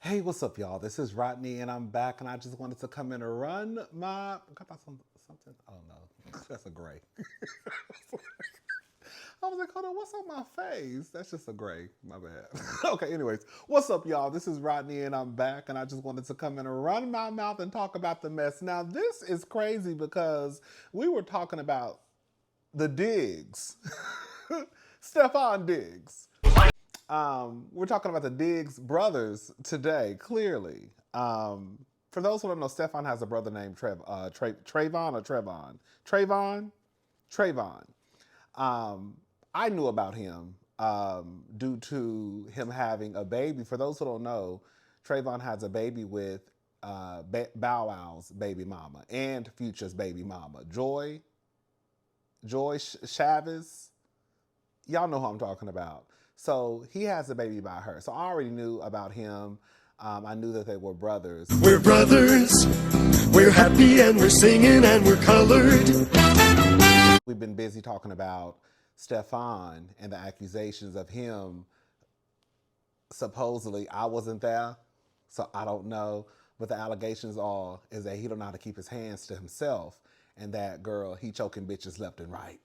Hey, what's up, y'all? This is Rodney, and I'm back, and I just wanted to come in and run my. Got that something? I don't know. That's a gray. I was like, hold on, what's on my face? That's just a gray. My bad. Okay, anyways, what's up, y'all? This is Rodney, and I'm back, and I just wanted to come in and run my mouth and talk about the mess. Now, this is crazy because we were talking about the Diggs, Stefon Diggs. We're talking about the Diggs brothers today, clearly. For those who don't know, Stefon has a brother named Trevon or Trevon? Trevon? Trevon. I knew about him due to him having a baby. For those who don't know, Trevon has a baby with Bow Wow's baby mama and Future's baby mama, Joy Chavez. Y'all know who I'm talking about. So he has a baby by her. So I already knew about him. I knew that they were brothers. We're brothers. We're happy and we're singing and we're colored. We've been busy talking about Stefon and the accusations of him. Supposedly, I wasn't there, so I don't know. But the allegations is that he don't know how to keep his hands to himself, and that girl, he choking bitches left and right.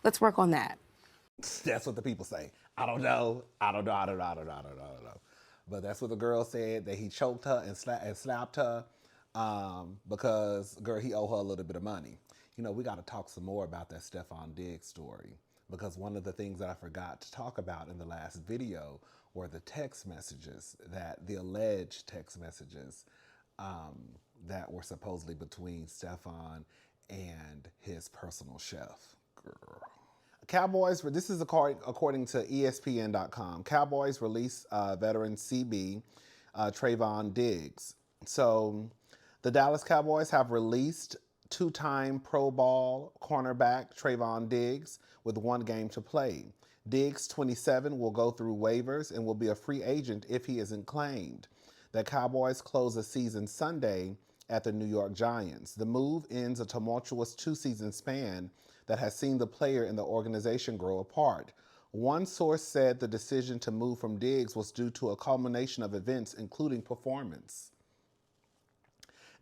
Let's work on that. That's what the people say. I don't know. I don't know. But that's what the girl said, that he choked her and slapped her because, girl, he owed her a little bit of money. You know, we got to talk some more about that Stefon Diggs story, because one of the things that I forgot to talk about in the last video were the text messages, the alleged text messages that were supposedly between Stefon and his personal chef. Girl. Cowboys, this is according to ESPN.com. Cowboys release veteran CB Trevon Diggs. So the Dallas Cowboys have released two-time Pro Bowl cornerback Trevon Diggs with one game to play. Diggs, 27, will go through waivers and will be a free agent if he isn't claimed. The Cowboys close the season Sunday at the New York Giants. The move ends a tumultuous two-season span that has seen the player and the organization grow apart. One source said the decision to move from Diggs was due to a culmination of events, including performance.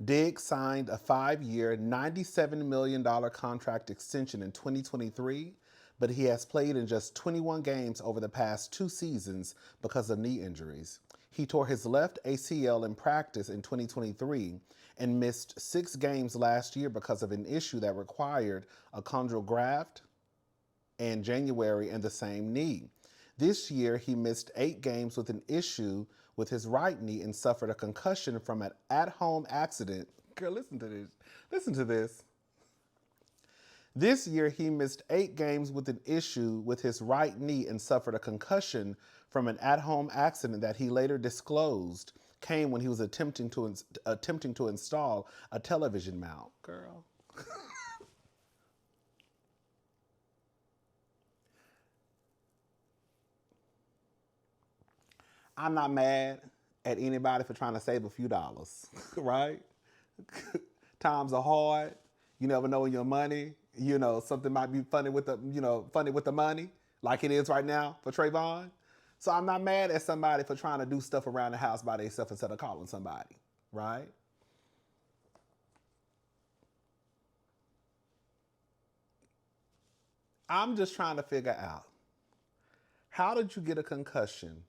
Diggs signed a 5-year, $97 million contract extension in 2023, but he has played in just 21 games over the past 2 seasons because of knee injuries. He tore his left ACL in practice in 2023 and missed 6 games last year because of an issue that required a chondral graft in January in the same knee. This year, he missed 8 games with an issue with his right knee and suffered a concussion from an at-home accident. Girl, listen to this. Listen to this. This year, he missed 8 games with an issue with his right knee and suffered a concussion from an at-home accident that he later disclosed came when he was attempting to install a television mount. Girl. I'm not mad at anybody for trying to save a few dollars, right? Times are hard. You never know your money. You know, something might be funny with the money, like it is right now for Trevon. So I'm not mad at somebody for trying to do stuff around the house by themselves instead of calling somebody, right? I'm just trying to figure out, how did you get a concussion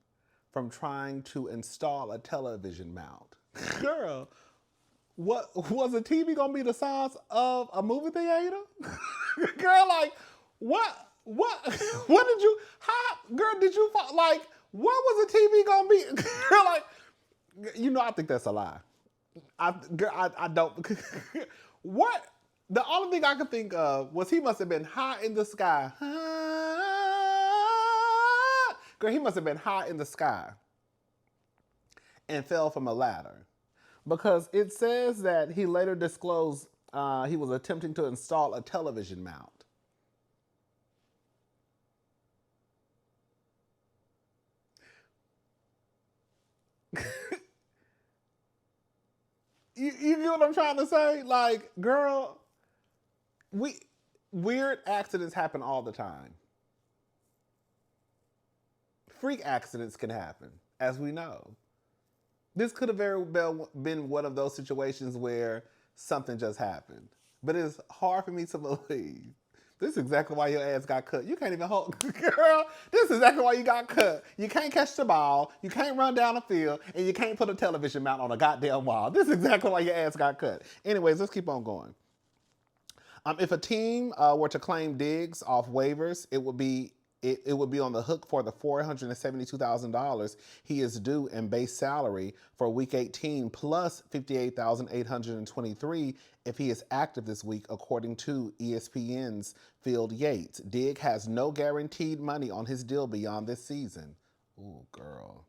from trying to install a television mount? Girl, what was the TV gonna be the size of a movie theater? Girl, like, what did you, how, girl, did you, like, what was the TV gonna be? Girl, like, I think that's a lie. I don't, what, the only thing I could think of was he must have been high in the sky. Girl, he must have been high in the sky and fell from a ladder. Because it says that he later disclosed he was attempting to install a television mount. You get what I'm trying to say? Like, girl, Weird accidents happen all the time. Freak accidents can happen, as we know. This could have very well been one of those situations where something just happened. But it's hard for me to believe. This is exactly why your ass got cut. You can't even hold, girl. This is exactly why you got cut. You can't catch the ball, you can't run down the field, and you can't put a television mount on a goddamn wall. This is exactly why your ass got cut. Anyways, let's keep on going. If a team were to claim Diggs off waivers, it would be on the hook for the $472,000 he is due in base salary for Week 18, plus $58,823 if he is active this week, according to ESPN's Phil Yates. Diggs has no guaranteed money on his deal beyond this season. Ooh, girl.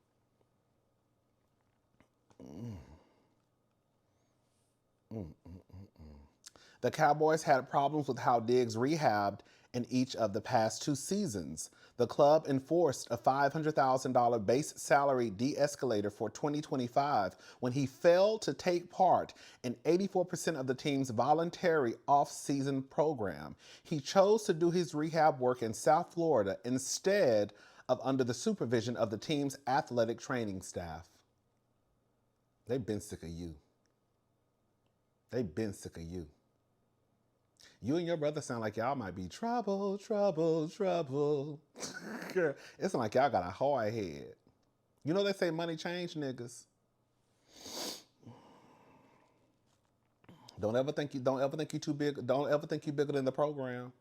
The Cowboys had problems with how Diggs rehabbed in each of the past 2 seasons. The club enforced a $500,000 base salary de-escalator for 2025 when he failed to take part in 84% of the team's voluntary off-season program. He chose to do his rehab work in South Florida instead of under the supervision of the team's athletic training staff. They've been sick of you. They've been sick of you. You and your brother sound like y'all might be trouble, trouble, trouble. Girl, it sound like y'all got a hard head. You know they say money change niggas. Don't ever think you too big. Don't ever think you bigger than the program.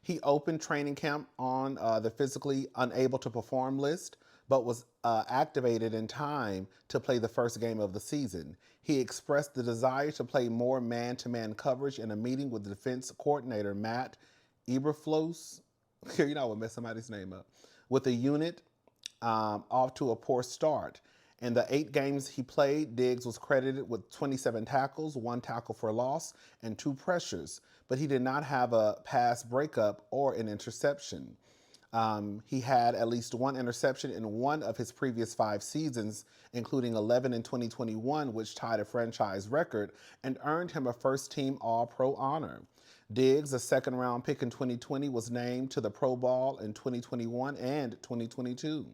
He opened training camp on the physically unable to perform list, but was activated in time to play the first game of the season. He expressed the desire to play more man-to-man coverage in a meeting with defense coordinator Matt Eberflus. You know I would mess somebody's name up. With the unit off to a poor start. In the 8 games he played, Diggs was credited with 27 tackles, 1 tackle for loss, and 2 pressures, but he did not have a pass breakup or an interception. He had at least 1 interception in 1 of his previous 5 seasons, including 11 in 2021, which tied a franchise record and earned him a first-team All-Pro honor. Diggs, a second-round pick in 2020, was named to the Pro Bowl in 2021 and 2022.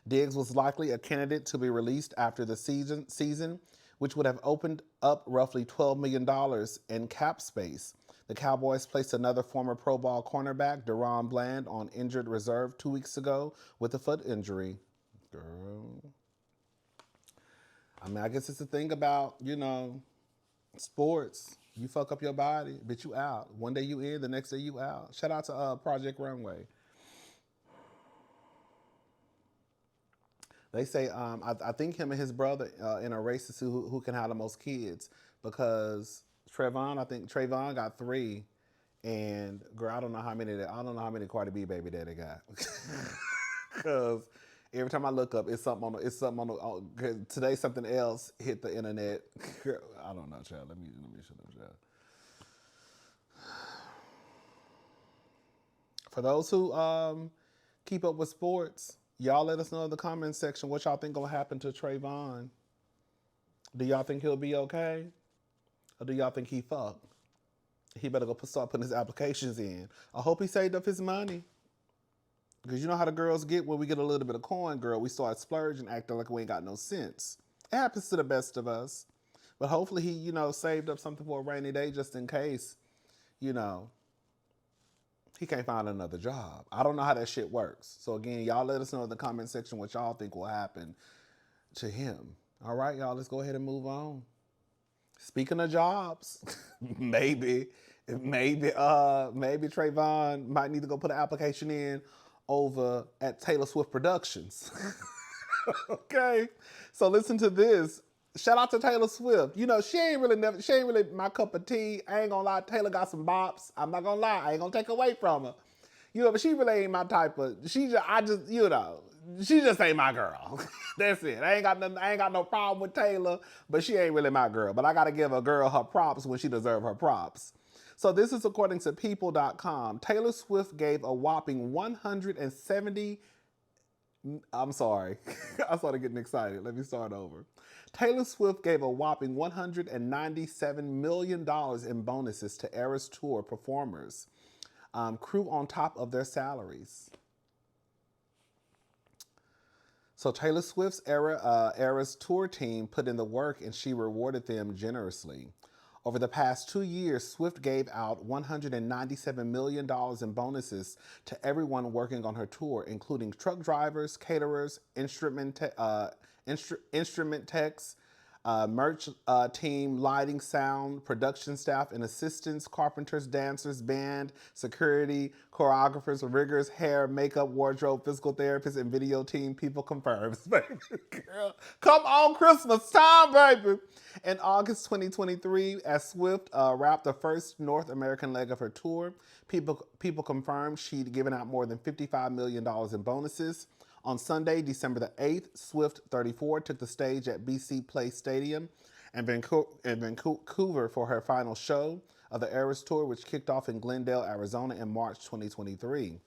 Diggs was likely a candidate to be released after the season, which would have opened up roughly $12 million in cap space. The Cowboys placed another former Pro Bowl cornerback, Deron Bland, on injured reserve 2 weeks ago with a foot injury. Girl. I mean, I guess it's the thing about, sports. You fuck up your body, but you out. One day you in, the next day you out. Shout out to Project Runway. They say, I think him and his brother in a race to see who can have the most kids, because Trevon got 3, and girl, I don't know how many Cardi B baby daddy got. Because every time I look up, it's something on the today something else hit the internet. Girl, I don't know, child. Let me shut up, child. For those who keep up with sports, y'all let us know in the comments section what y'all think gonna happen to Trevon. Do y'all think he'll be okay? Or do y'all think he fucked? He better go start putting his applications in. I hope he saved up his money. Because you know how the girls get when we get a little bit of coin, girl. We start splurging, acting like we ain't got no sense. It happens to the best of us. But hopefully he, saved up something for a rainy day just in case, he can't find another job. I don't know how that shit works. So again, y'all let us know in the comment section what y'all think will happen to him. All right, y'all, let's go ahead and move on. Speaking of jobs, maybe Trevon might need to go put an application in over at Taylor Swift Productions. Okay, so listen to this. Shout out to Taylor Swift. She ain't really my cup of tea. I ain't gonna lie, Taylor got some bops. I'm not gonna lie, I ain't gonna take away from her. But she really ain't my type of. She just ain't my girl. That's it. I ain't got no problem with Taylor, but she ain't really my girl. But I gotta give a girl her props when she deserve her props. So this is according to People.com. Taylor Swift gave a whopping $170 I'm sorry. I started getting excited. Let me start over. Taylor Swift gave a whopping $197 million in bonuses to Eras Tour performers, crew on top of their salaries. So Taylor Swift's Eras Tour team put in the work and she rewarded them generously. Over the past 2 years, Swift gave out $197 million in bonuses to everyone working on her tour, including truck drivers, caterers, instrument techs, merch team, lighting, sound, production staff, and assistants, carpenters, dancers, band, security, choreographers, riggers, hair, makeup, wardrobe, physical therapists, and video team. People confirms, baby. Girl, come on Christmas time, baby. In August 2023, as Swift wrapped the first North American leg of her tour, people confirmed she'd given out more than $55 million in bonuses. On Sunday, December the 8th, Swift 34 took the stage at BC Place Stadium in Vancouver for her final show of the Eras Tour, which kicked off in Glendale, Arizona in March 2023.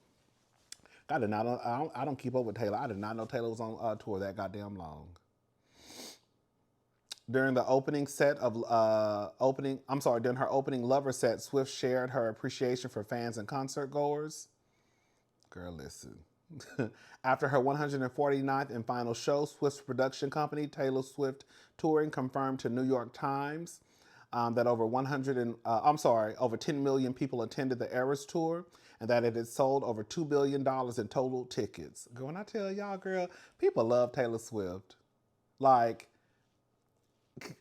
I don't keep up with Taylor. I did not know Taylor was on tour that goddamn long. During the opening during her opening Lover set, Swift shared her appreciation for fans and concert goers. Girl, listen. After her 149th and final show, Swift's production company, Taylor Swift Touring, confirmed to New York Times that over 10 million people attended the Eras Tour and that it had sold over $2 billion in total tickets. Girl, when I tell y'all, girl, people love Taylor Swift. Like,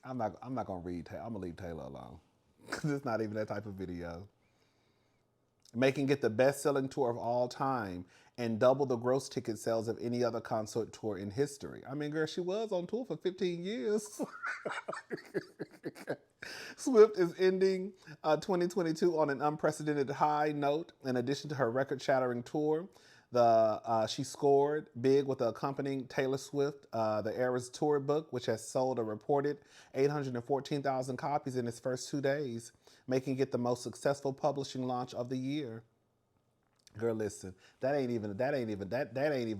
I'm not gonna read Taylor. I'm gonna leave Taylor alone because it's not even that type of video. Making it the best-selling tour of all time and double the gross ticket sales of any other concert tour in history. I mean, girl, she was on tour for 15 years. Swift is ending 2022 on an unprecedented high note. In addition to her record-shattering tour, she scored big with the accompanying Taylor Swift, the Eras Tour book, which has sold a reported 814,000 copies in its first 2 days, making it the most successful publishing launch of the year. Girl, listen, that ain't even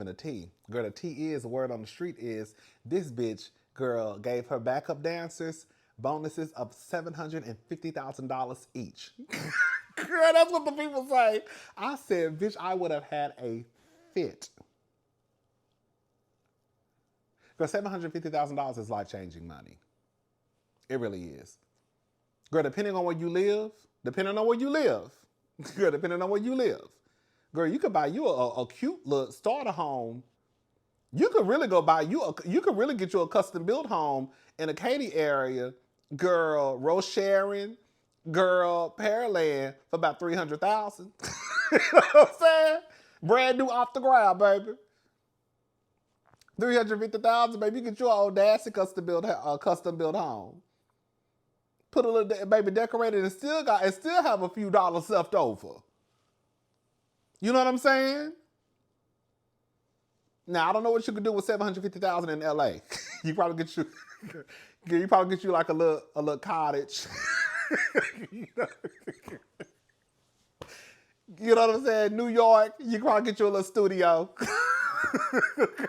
a T. Girl, the T is, the word on the street is, this bitch, girl, gave her backup dancers bonuses of $750,000 each. Girl, that's what the people say. I said, bitch, I would have had a fit. Girl, $750,000 is life-changing money. It really is. Girl, depending on where you live, girl, you could buy you a cute little starter home. You could really you could really get you a custom built home in a Katy area, girl, Rose Sharon, girl, Pearland for about $300,000. You know what I'm saying? Brand new off the ground, baby. $350,000, baby. You get your old Dassy custom built home. Put a little baby decorated and still have a few dollars left over. You know what I'm saying? Now I don't know what you could do with $750,000 in LA. You probably get you like a little cottage. You know what I'm saying? New York, you probably get you a little studio.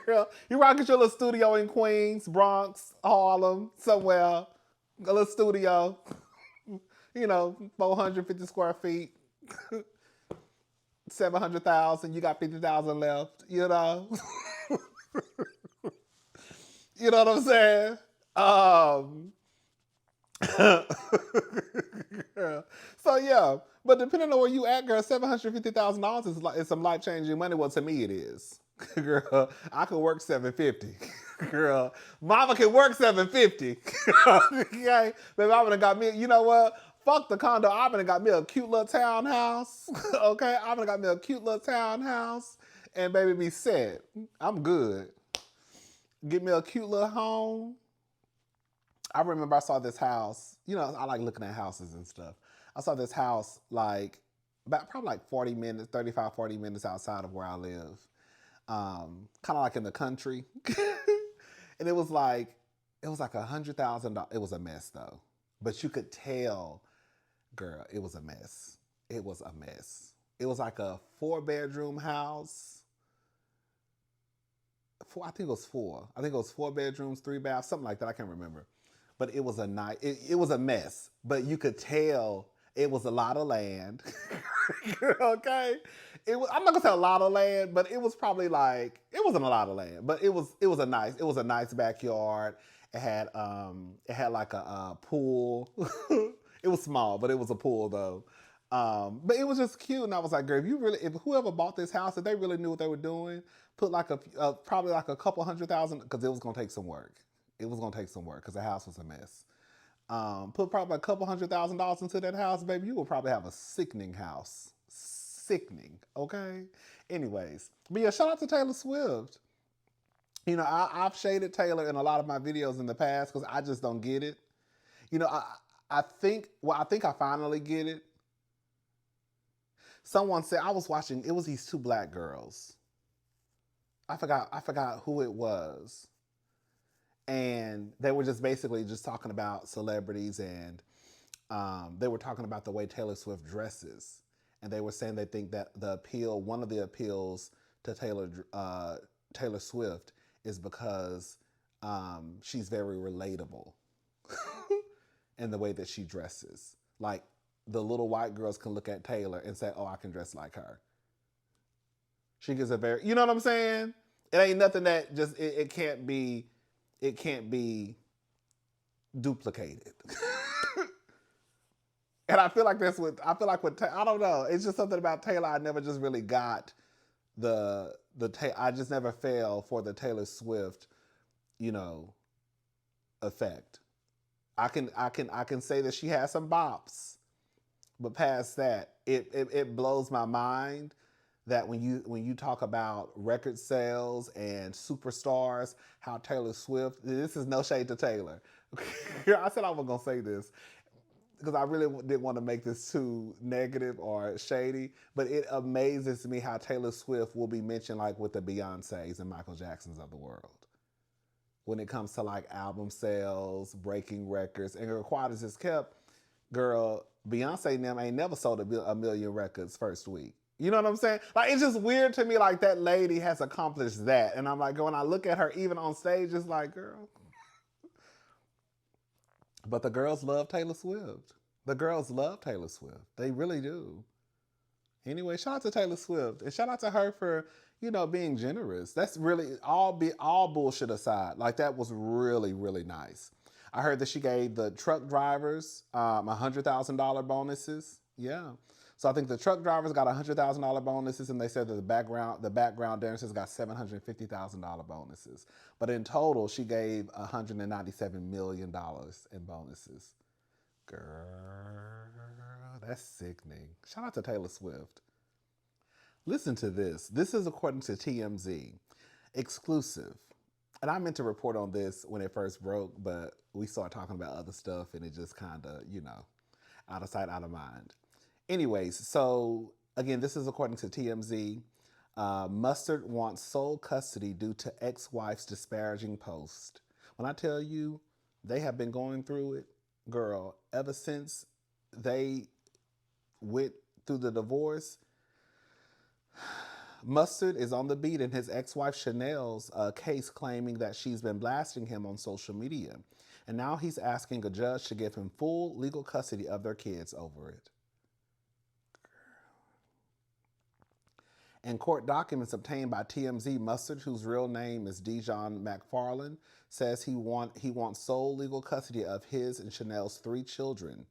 Girl, you probably get you a little studio in Queens, Bronx, Harlem, somewhere. A little studio. 450 square feet. 700,000, you got 50,000 left, You know what I'm saying? So yeah, but depending on where you at, girl, $750,000 is some life-changing money. Well, to me it is. Girl, I can work $750. Girl, mama can work $750. Okay, baby, I would have got me, you know what? Fuck the condo. I would have got me a cute little townhouse. Okay, I would have got me a cute little townhouse and baby be set. I'm good. Get me a cute little home. I remember I saw this house. I like looking at houses and stuff. I saw this house probably like 40 minutes, 35, 40 minutes outside of where I live. Kind of like in the country. And it was like $100,000. It was a mess though. But you could tell, girl, it was a mess. It was a mess. It was like a 4-bedroom house. four. I think it was four. I think it was 4 bedrooms, 3 baths, something like that. I can't remember. But it was a nice. It was a mess. But you could tell it was a lot of land. Okay, I'm not gonna say a lot of land, but it was probably like it wasn't a lot of land, but it was a nice backyard. It had like a pool. It was small, but it was a pool though. But it was just cute, and I was like, girl, if whoever bought this house, if they really knew what they were doing, put like probably like a couple $100,000, because it was gonna take some work. It was gonna take some work because the house was a mess. Put probably a couple $100,000 into that house, baby, you will probably have a sickening house. Sickening, okay? Anyways, but yeah, shout out to Taylor Swift. You know, I've shaded Taylor in a lot of my videos in the past because I just don't get it. You know, I think I finally get it. Someone said, I was watching, it was these 2 black girls. I forgot who it was. And they were just basically just talking about celebrities, and they were talking about the way Taylor Swift dresses. And they were saying they think that one of the appeals to Taylor Swift is because she's very relatable in the way that she dresses. Like, the little white girls can look at Taylor and say, oh, I can dress like her. She gives a very, you know what I'm saying? It ain't nothing that just, it can't be duplicated. And I feel like I don't know. It's just something about Taylor. I never just really got I just never fell for the Taylor Swift, you know, effect. I can say that she has some bops, but past that, it blows my mind that when you talk about record sales and superstars, how Taylor Swift, this is no shade to Taylor. I said I wasn't gonna say this because I really didn't want to make this too negative or shady, but it amazes me how Taylor Swift will be mentioned like with the Beyoncés and Michael Jacksons of the world when it comes to like album sales, breaking records. And her quiet as it's kept, girl, Beyonce and them ain't never sold a million records first week. You know what I'm saying? Like, it's just weird to me, like, that lady has accomplished that. And I'm like, when I look at her even on stage, it's like, girl. But the girls love Taylor Swift. The girls love Taylor Swift. They really do. Anyway, shout out to Taylor Swift. And shout out to her for, you know, being generous. That's really, all bullshit aside, like, that was really, really nice. I heard that she gave the truck drivers $100,000 bonuses. Yeah. So I think the truck drivers got $100,000 bonuses, and they said that the background dancers got $750,000 bonuses. But in total, she gave $197 million in bonuses. Girl, that's sickening. Shout out to Taylor Swift. Listen to this. This is according to TMZ. Exclusive. And I meant to report on this when it first broke, but we started talking about other stuff, and it just kind of, you know, out of sight, out of mind. Anyways, so again, this is according to TMZ. Mustard wants sole custody due to ex-wife's disparaging post. When I tell you they have been going through it, girl, ever since they went through the divorce, Mustard is on the beat in his ex-wife Chanel's case, claiming that she's been blasting him on social media. And now he's asking a judge to give him full legal custody of their kids over it. In court documents obtained by TMZ, Mustard, whose real name is Dijon McFarland, says he wants sole legal custody of his and Chanel's 3 children.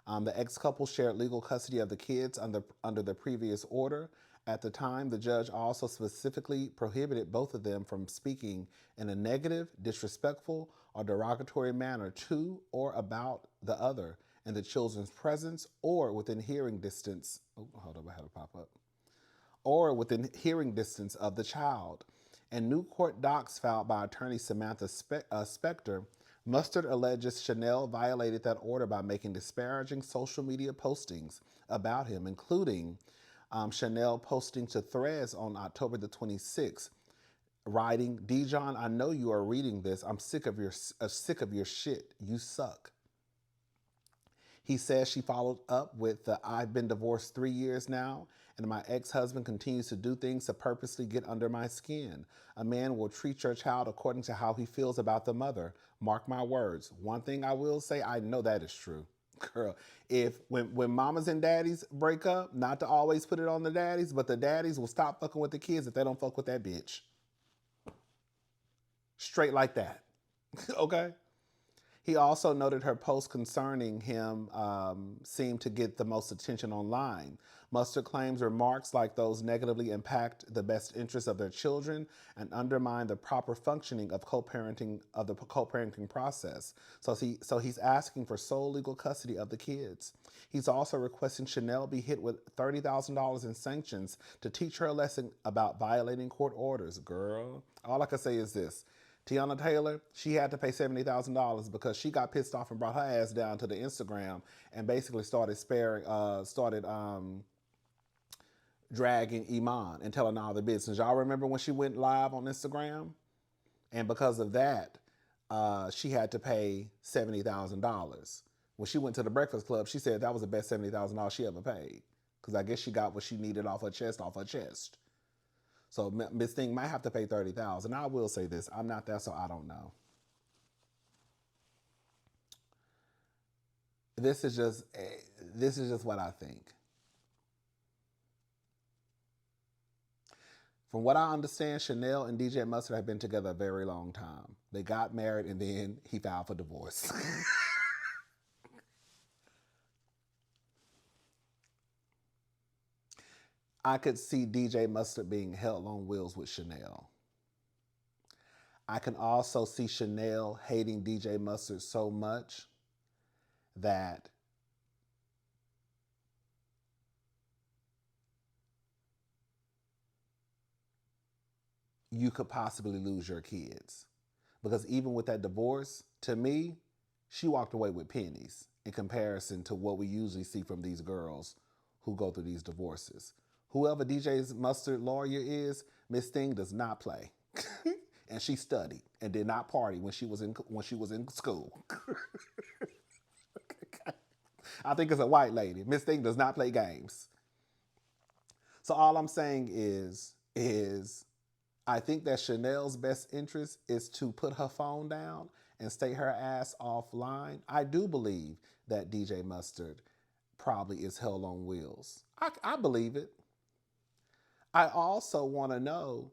The ex-couple shared legal custody of the kids under the previous order. At the time, the judge also specifically prohibited both of them from speaking in a negative, disrespectful, or derogatory manner to or about the other in the children's presence or within hearing distance. Oh, hold up, I had to pop up. Or within hearing distance of the child. In new court docs filed by attorney Samantha Spector, Mustard alleges Chanel violated that order by making disparaging social media postings about him, including Chanel posting to Threads on October the 26th, writing, "Dijon, I know you are reading this. I'm sick of your shit. You suck." He says she followed up with the I've been divorced 3 years now, and my ex-husband continues to do things to purposely get under my skin. A man will treat your child according to how he feels about the mother. Mark my words. One thing I will say, I know that is true. Girl, if when mamas and daddies break up, not to always put it on the daddies, but the daddies will stop fucking with the kids if they don't fuck with that bitch. Straight like that. Okay? He also noted her posts concerning him seemed to get the most attention online. Mustard claims remarks like those negatively impact the best interests of their children and undermine the proper functioning of the co-parenting process. So he's asking for sole legal custody of the kids. He's also requesting Chanel be hit with $30,000 in sanctions to teach her a lesson about violating court orders. Girl, all I can say is this. Tiana Taylor, she had to pay $70,000 because she got pissed off and brought her ass down to the Instagram and basically started dragging Iman and telling all the business. Y'all remember when she went live on Instagram? And because of that, she had to pay $70,000. When she went to the Breakfast Club, she said that was the best $70,000 she ever paid. Because I guess she got what she needed off her chest. So Miss Thing might have to pay $30,000. I will say this: I'm not there, so I don't know. This is just what I think. From what I understand, Chanel and DJ Mustard have been together a very long time. They got married and then he filed for divorce. I could see DJ Mustard being held on wheels with Chanel. I can also see Chanel hating DJ Mustard so much that you could possibly lose your kids. Because even with that divorce, to me, she walked away with pennies in comparison to what we usually see from these girls who go through these divorces. Whoever DJ's Mustard lawyer is, Miss Thing does not play. And she studied and did not party when she was in school. I think it's a white lady. Miss Thing does not play games. So all I'm saying is I think that Chanel's best interest is to put her phone down and stay her ass offline. I do believe that DJ Mustard probably is hell on wheels. I believe it. I also want to know,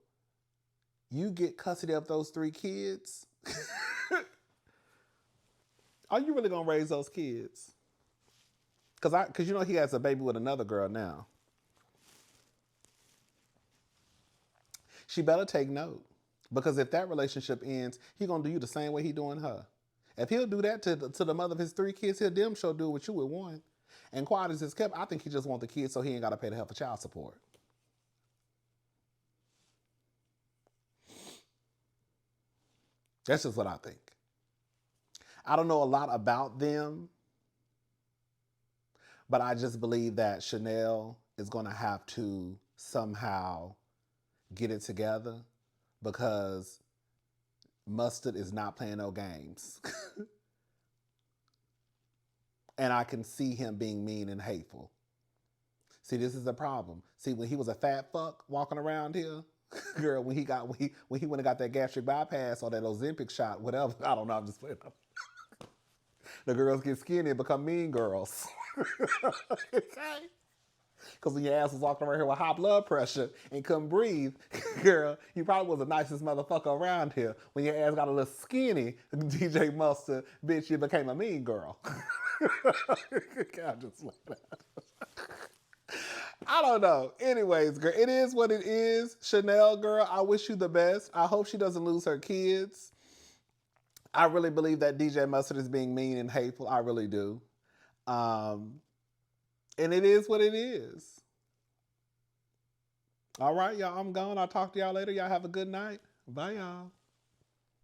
you get custody of those 3 kids? Are you really going to raise those kids? Because you know he has a baby with another girl now. She better take note. Because if that relationship ends, he going to do you the same way he doing her. If he'll do that to the mother of his 3 kids, he'll damn sure do it with you with 1. And quiet as it's kept, I think he just want the kids so he ain't got to pay the hell for child support. That's just what I think. I don't know a lot about them, but I just believe that Chanel is going to have to somehow get it together because Mustard is not playing no games. And I can see him being mean and hateful. See, this is a problem. See, when he was a fat fuck walking around here, girl, when he went and got that gastric bypass or that Ozempic shot, whatever, I don't know, I'm just playing. The girls get skinny and become mean girls. Okay? Because when your ass was walking around here with high blood pressure and couldn't breathe, girl, you probably was the nicest motherfucker around here. When your ass got a little skinny, DJ Mustard, bitch, you became a mean girl. God, just like that. I don't know. Anyways, girl, it is what it is. Chanel, girl, I wish you the best. I hope she doesn't lose her kids. I really believe that DJ Mustard is being mean and hateful. I really do. And it is what it is. All right, y'all, I'm gone. I'll talk to y'all later. Y'all have a good night. Bye, y'all.